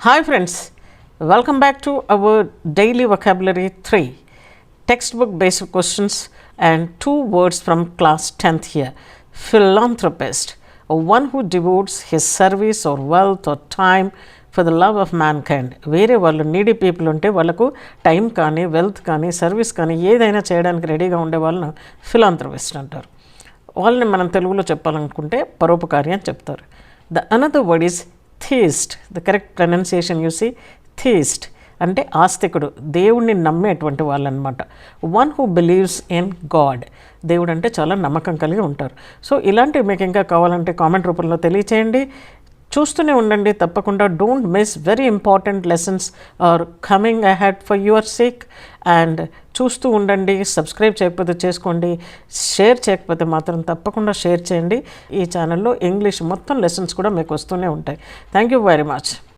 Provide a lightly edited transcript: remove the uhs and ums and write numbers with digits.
Hi friends, welcome back to our daily vocabulary 3 textbook basic questions and 2 words from class 10th here. Philanthropist, one who devotes his service or wealth or time for the love of mankind. వేరే వాళ్ళు needy people ఉంటే వాళ్ళకు time కానీ wealth కానీ service కానీ ఏదైనా చేయడానికి రెడీగా ఉండే వాళ్ళను ఫిలాంథ్రపిస్ట్ అంటారు. వాళ్ళని మనం తెలుగులో చెప్పాలనుకుంటే పరోపకారి అని చెప్తారు. The another word is theist. The correct pronunciation you see theist అంటే ఆస్తికుడు, దేవుణ్ణి నమ్మేటువంటి వాళ్ళు అనమాట. One who believes in God, దేవుడు అంటే చాలా నమ్మకం కలిగి ఉంటారు. సో ఇలాంటివి మీకు ఇంకా కావాలంటే కామెంట్ రూపంలో తెలియచేయండి. చూస్తూనే ఉండండి తప్పకుండా. Don't miss very important lessons are coming ahead for your sake. And చూస్తూ ఉండండి. సబ్స్క్రైబ్ చేయకపోతే చేసుకోండి, షేర్ చేయకపోతే మాత్రం తప్పకుండా షేర్ చేయండి. ఈ ఛానల్లో ఇంగ్లీష్ మొత్తం లెసన్స్ కూడా మీకు వస్తూనే ఉంటాయి. Thank you very much.